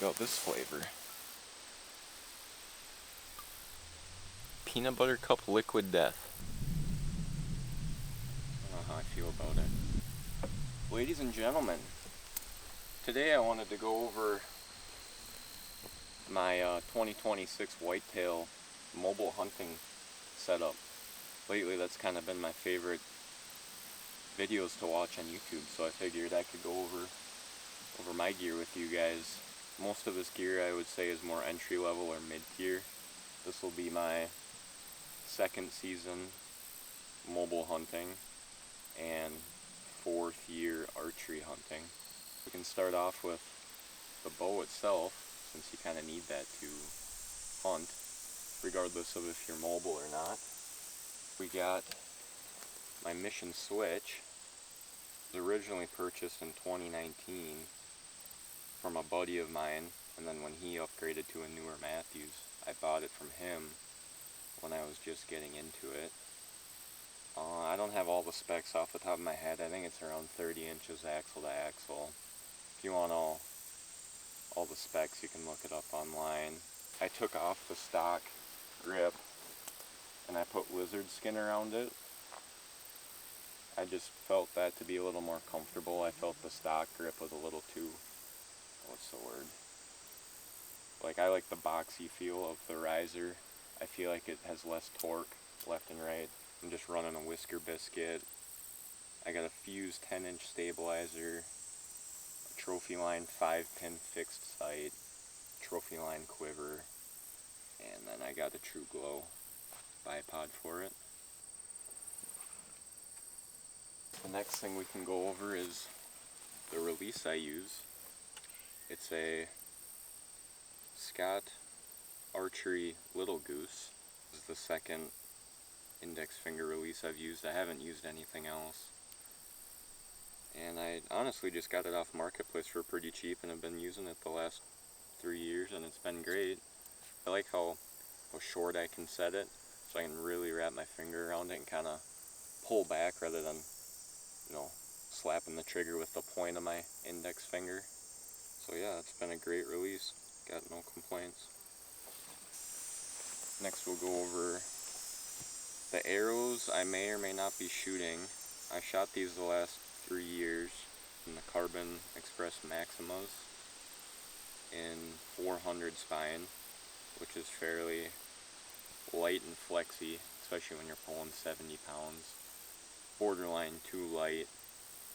Check out this flavor. Peanut butter cup liquid death. I don't know how I feel about it. Ladies and gentlemen, today I wanted to go over my 2026 Whitetail mobile hunting setup. Lately that's kind of been my favorite videos to watch on YouTube, so I figured I could go over my gear with you guys. Most of this gear I would say is more entry level or mid tier. This will be my second season mobile hunting and 4th year archery hunting. We can start off with the bow itself, since you kind of need that to hunt, regardless of if you're mobile or not. We got my Mission Switch. It was originally purchased in 2019 from a buddy of mine, and then when he upgraded to a newer Matthews, I bought it from him when I was just getting into it. I don't have all the specs off the top of my head. I think it's around 30 inches axle to axle. If you want all the specs, you can look it up online. I took off the stock grip and I put lizard skin around it. I just felt that to be a little more comfortable. I felt the stock grip was a little too, what's the word? Like, I like the boxy feel of the riser. I feel like it has less torque left and right. I'm just running a whisker biscuit. I got a fused 10-inch stabilizer, a trophy line 5-pin fixed sight, trophy line quiver, and then I got a True Glow bipod for it. The next thing we can go over is the release I use. It's a Scott Archery Little Goose. This is the second index finger release I've used. I haven't used anything else. And I honestly just got it off Marketplace for pretty cheap and have been using it the last 3 years, and it's been great. I like how short I can set it, so I can really wrap my finger around it and kind of pull back rather than, slapping the trigger with the point of my index finger. So yeah, it's been a great release. Got no complaints. Next we'll go over the arrows I may or may not be shooting. I shot these the last 3 years in the Carbon Express Maximas in 400 spine, which is fairly light and flexy, especially when you're pulling 70 pounds. Borderline too light.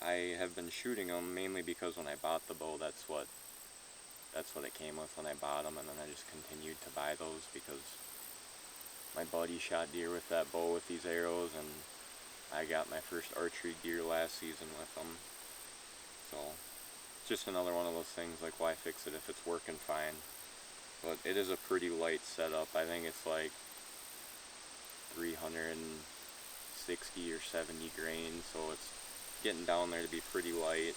I have been shooting them mainly because when I bought the bow, that's what it came with when I bought them, and then I just continued to buy those because my buddy shot deer with that bow with these arrows, and I got my first archery gear last season with them. So it's just another one of those things, like, why fix it if it's working fine? But it is a pretty light setup. I think it's like 360 or 70 grain, so it's getting down there to be pretty light,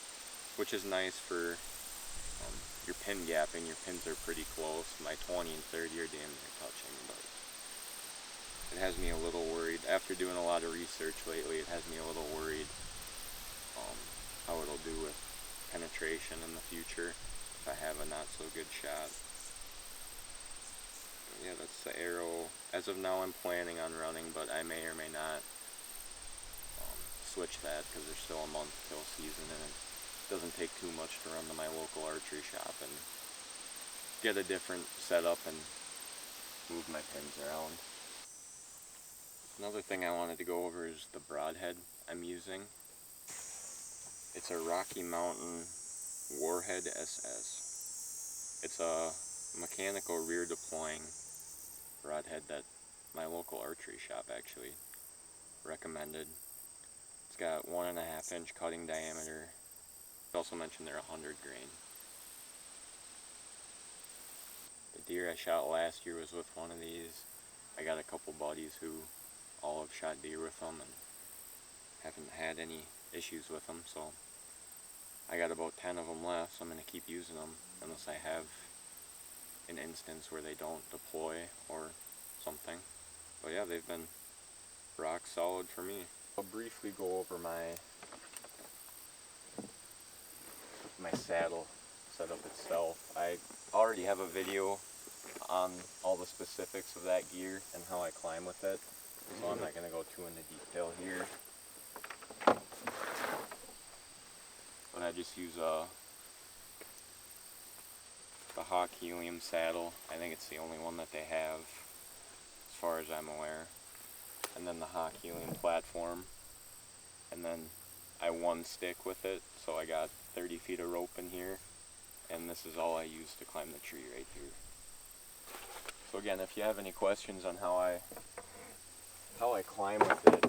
which is nice for your pin gapping. Your pins are pretty close. My 20 and 30 are damn near touching, but it has me a little worried. After doing a lot of research lately, it has me a little worried how it'll do with penetration in the future if I have a not so good shot. But yeah, that's the arrow. As of now, I'm planning on running, but I may or may not switch that because there's still a month till season, and it doesn't take too much to run to my local archery shop and get a different setup and move my pins around. Another thing I wanted to go over is the broadhead I'm using. It's a Rocky Mountain Warhead SS. It's a mechanical rear deploying broadhead that my local archery shop actually recommended. It's got 1.5 inch cutting diameter. It also mentioned they're 100 grain. The deer I shot last year was with one of these. I got a couple buddies who all have shot deer with them and haven't had any issues with them, so I got about 10 of them left, so I'm going to keep using them unless I have an instance where they don't deploy or something. But yeah, they've been rock solid for me. I'll briefly go over my saddle setup itself. I already have a video on all the specifics of that gear and how I climb with it, so I'm not going to go too into detail here. But I just use the Hawk Helium saddle. I think it's the only one that they have as far as I'm aware. And then the Hawk Helium platform. And then I one stick with it, so I got 30 feet of rope in here. And this is all I use to climb the tree right here. So again, if you have any questions on how I climb with it,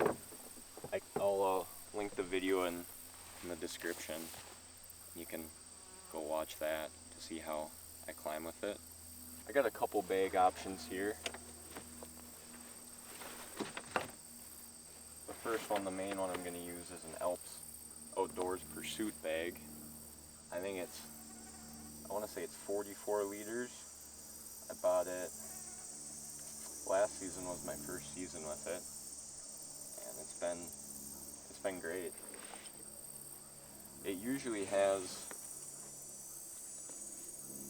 I'll link the video in the description. You can go watch that to see how I climb with it. I got a couple bag options here. The first one, the main one I'm going to use, is an Alps Outdoors Pursuit bag. I want to say it's 44 liters. I bought it, last season was my first season with it, and it's been great. It usually has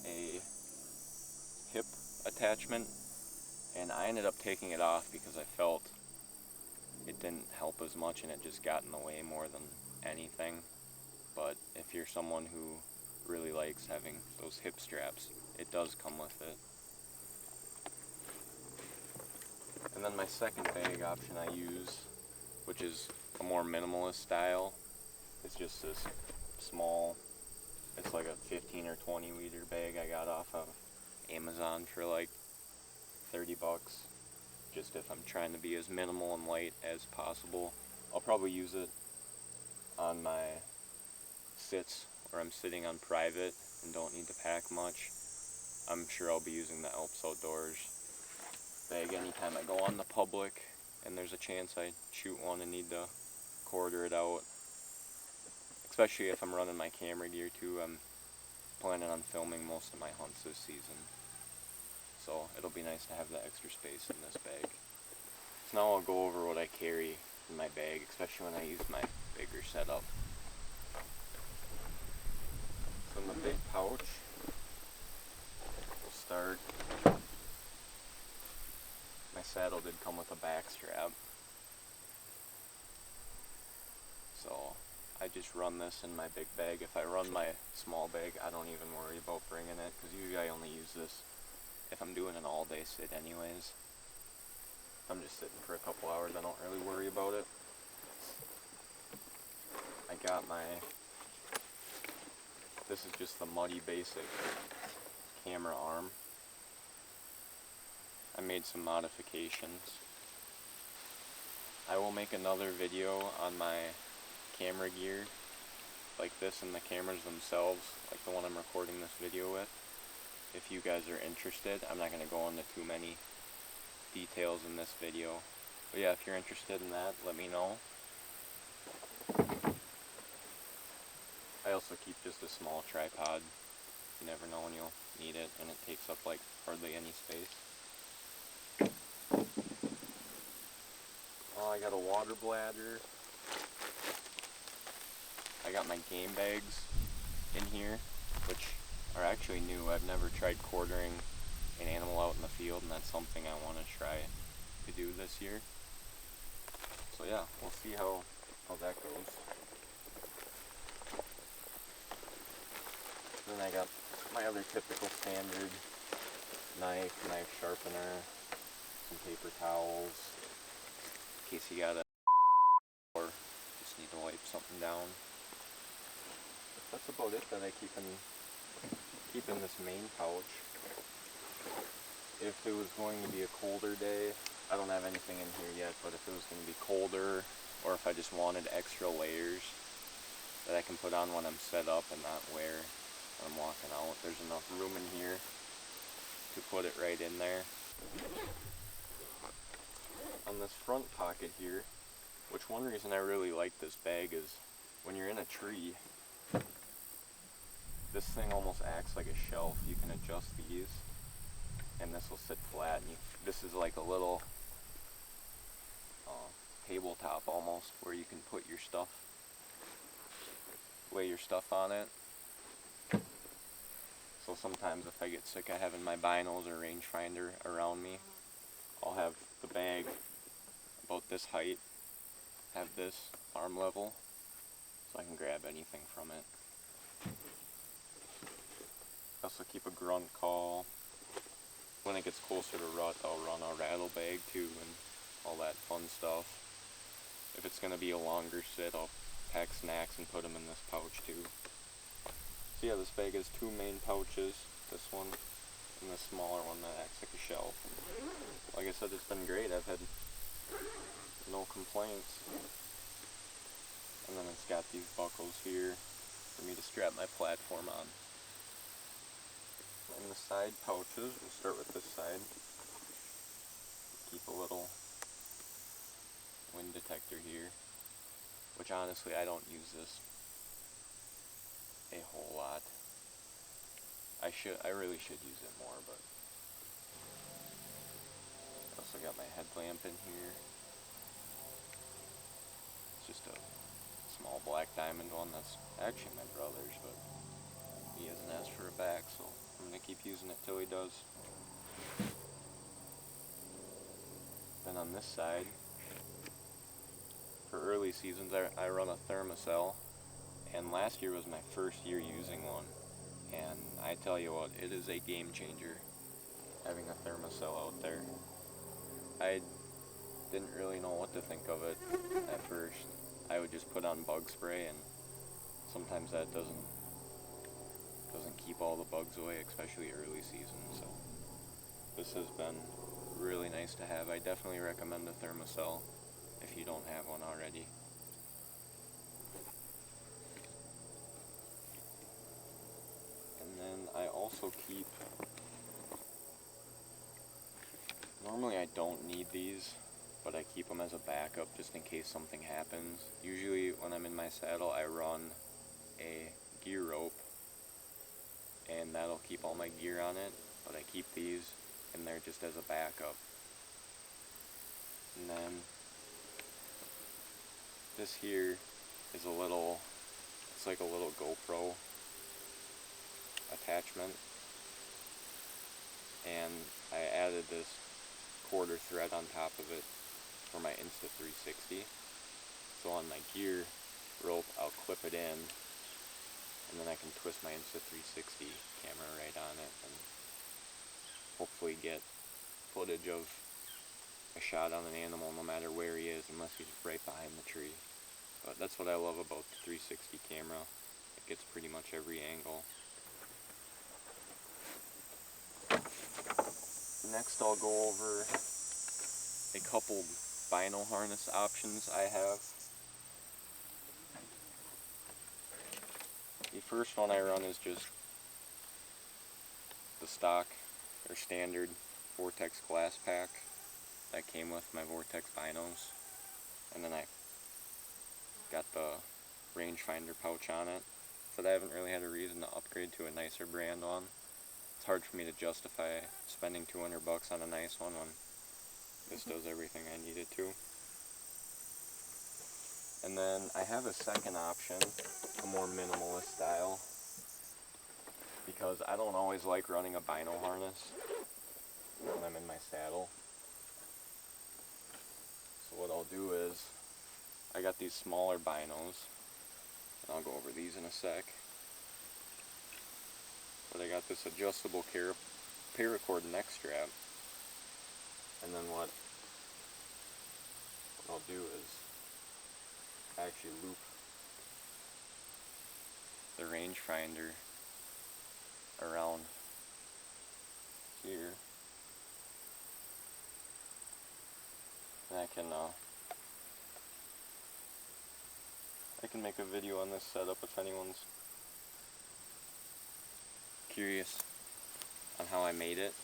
a hip attachment, and I ended up taking it off because I felt it didn't help as much and it just got in the way more than anything. But if you're someone who really likes having those hip straps, it does come with it. And then my second bag option I use, which is a more minimalist style, it's just this small, it's like a 15 or 20 liter bag I got off of Amazon for like 30 bucks. Just if I'm trying to be as minimal and light as possible. I'll probably use it on my sits where I'm sitting on private and don't need to pack much. I'm sure I'll be using the Alps Outdoors bag anytime I go on the public and there's a chance I shoot one and need to quarter it out. Especially if I'm running my camera gear too. I'm planning on filming most of my hunts this season. So it'll be nice to have that extra space in this bag. So now I'll go over what I carry in my bag, especially when I use my bigger setup. So in the big pouch, we'll start. My saddle did come with a back strap. So I just run this in my big bag. If I run my small bag, I don't even worry about bringing it, because usually I only use this if I'm doing an all-day sit anyways. If I'm just sitting for a couple hours, I don't really worry about it. I got this is just the Muddy Basic camera arm. I made some modifications. I will make another video on my camera gear, like this, and the cameras themselves, like the one I'm recording this video with. If you guys are interested, I'm not going to go into too many details in this video. But yeah, if you're interested in that, let me know. I also keep just a small tripod. You never know when you'll need it, and it takes up like hardly any space. I got a water bladder. I got my game bags in here, which are actually new. I've never tried quartering an animal out in the field, and that's something I want to try to do this year. So yeah, we'll see how that goes. Then I got my other typical standard knife sharpener, some paper towels, in case you gotta or just need to wipe something down. That's about it that I keep in this main pouch. If it was going to be a colder day, I don't have anything in here yet, but if it was going to be colder, or if I just wanted extra layers that I can put on when I'm set up and not wear when I'm walking out, there's enough room in here to put it right in there. On this front pocket here, which one reason I really like this bag is when you're in a tree, this thing almost acts like a shelf. You can adjust these and this will sit flat. And this is like a little tabletop almost, where you can put your stuff, lay your stuff on it. So So sometimes if I get sick of having my binos or rangefinder around me, I'll have the bag about this height, have this arm level, so I can grab anything from it. I also keep a grunt call. When it gets closer to rut, I'll run a rattle bag too and all that fun stuff. If it's going to be a longer sit, I'll pack snacks and put them in this pouch too. So yeah, this bag has two main pouches, this one and this smaller one that acts like a shelf. Like I said, it's been great. I've had no complaints. And then it's got these buckles here for me to strap my platform on. And the side pouches, we'll start with this side. Keep a little wind detector here, which honestly I don't use this a whole lot. I really should use it more, but I also got my headlamp in here. It's just a small black diamond one that's actually my brother's, but he hasn't asked for it back, so I'm going to keep using it till he does. Then on this side, for early seasons, I run a thermocell, and last year was my first year using one, and I tell you what, it is a game changer having a thermocell out there. I didn't really know what to think of it at first. I would just put on bug spray, and sometimes that doesn't keep all the bugs away, especially early season. So this has been really nice to have. I definitely recommend a thermocell if you don't have one already. And then I also keep, normally I don't need these, but I keep them as a backup just in case something happens. Usually when I'm in my saddle, I run a gear rope, and that'll keep all my gear on it, but I keep these in there just as a backup. And then this here is it's like a little GoPro attachment, and I added this quarter thread on top of it for my Insta360. So on my gear rope, I'll clip it in, and then I can twist my Insta360 camera right on it and hopefully get footage of a shot on an animal no matter where he is, unless he's right behind the tree. But that's what I love about the 360 camera. It gets pretty much every angle. Next I'll go over a couple Bino harness options I have. The first one I run is just the stock or standard Vortex glass pack that came with my Vortex Binos, and then I got the rangefinder pouch on it. But I haven't really had a reason to upgrade to a nicer brand one. It's hard for me to justify spending $200 on a nice one when this does everything I need it to. And then I have a second option, a more minimalist style, because I don't always like running a Bino harness when I'm in my saddle. So what I'll do is, I got these smaller Binos, and I'll go over these in a sec. But I got this adjustable paracord neck strap, and then what I'll do is actually loop the rangefinder around here, and I can make a video on this setup if anyone's curious on how I made it.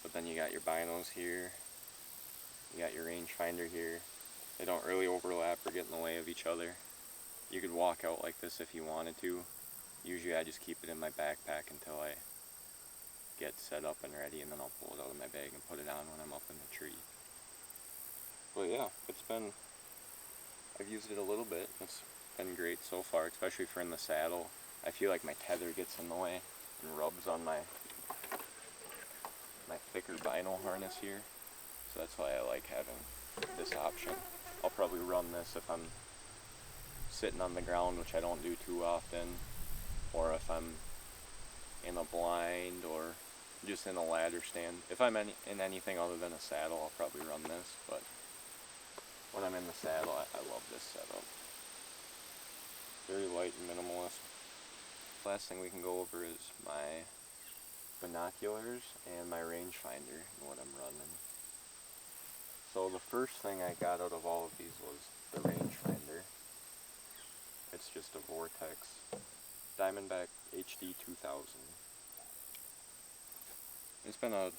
But then you got your Binos here, you got your rangefinder here. They don't really overlap or get in the way of each other. You could walk out like this if you wanted to. Usually I just keep it in my backpack until I get set up and ready, and then I'll pull it out of my bag and put it on when I'm up in the tree. But yeah, I've used it a little bit. It's been great so far, especially for in the saddle. I feel like my tether gets in the way getting rubs on my thicker Bino harness here, so that's why I like having this option. I'll probably run this if I'm sitting on the ground, which I don't do too often, or if I'm in a blind or just in a ladder stand. If I'm in anything other than a saddle, I'll probably run this, but when I'm in the saddle, I love this setup. Very light and minimalist. Last thing we can go over is my binoculars and my rangefinder and what I'm running. So the first thing I got out of all of these was the rangefinder. It's just a Vortex Diamondback HD 2000. It's been a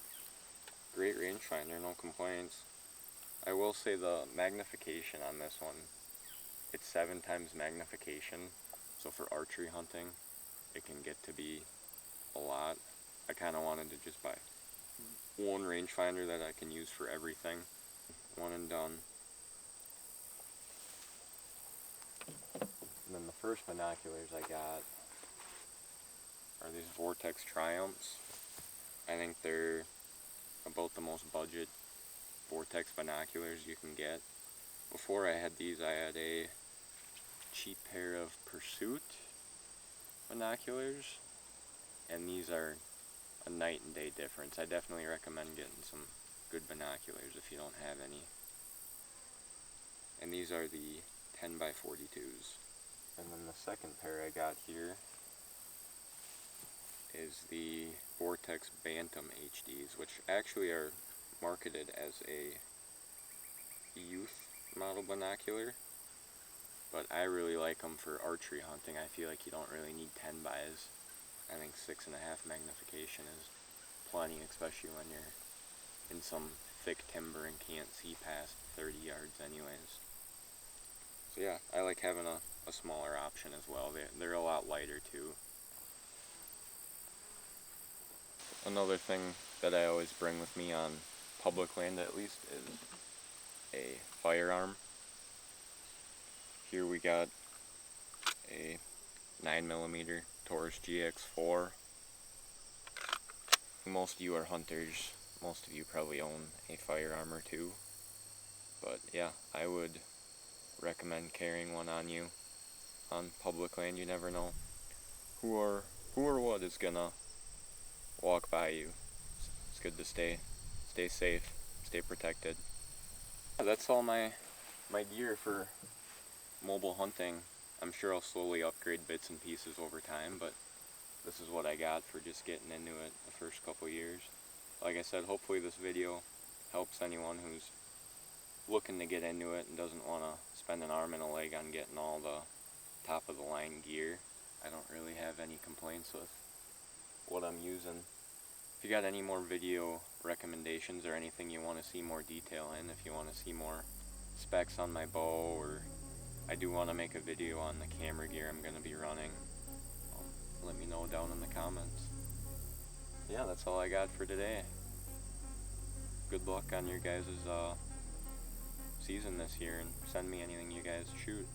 great rangefinder, no complaints. I will say the magnification on this one, it's 7 times magnification, so for archery hunting it can get to be a lot. I kind of wanted to just buy one rangefinder that I can use for everything. One and done. And then the first binoculars I got are these Vortex Triumphs. I think they're about the most budget Vortex binoculars you can get. Before I had these, I had a cheap pair of Pursuit binoculars, and these are a night and day difference. I definitely recommend getting some good binoculars if you don't have any. And these are the 10x42s. And then the second pair I got here is the Vortex Bantam HDs, which actually are marketed as a youth model binocular, but I really like them for archery hunting. I feel like you don't really need 10x. I think 6.5 magnification is plenty, especially when you're in some thick timber and can't see past 30 yards anyways. So yeah, I like having a smaller option as well. They're a lot lighter too. Another thing that I always bring with me on public land at least is a firearm. Here we got a 9mm Taurus GX4. Most of you are hunters. Most of you probably own a firearm or two. But yeah, I would recommend carrying one on you on public land. You never know who or what is gonna walk by you. It's good to stay safe, stay protected. That's all my gear for mobile hunting. I'm sure I'll slowly upgrade bits and pieces over time, but this is what I got for just getting into it the first couple years. Like I said, hopefully this video helps anyone who's looking to get into it and doesn't want to spend an arm and a leg on getting all the top of the line gear. I don't really have any complaints with what I'm using. If you got any more video recommendations or anything you want to see more detail in, if you want to see more specs on my bow, or I do want to make a video on the camera gear I'm going to be running, let me know down in the comments. Yeah, that's all I got for today. Good luck on your guys' season this year, and send me anything you guys shoot.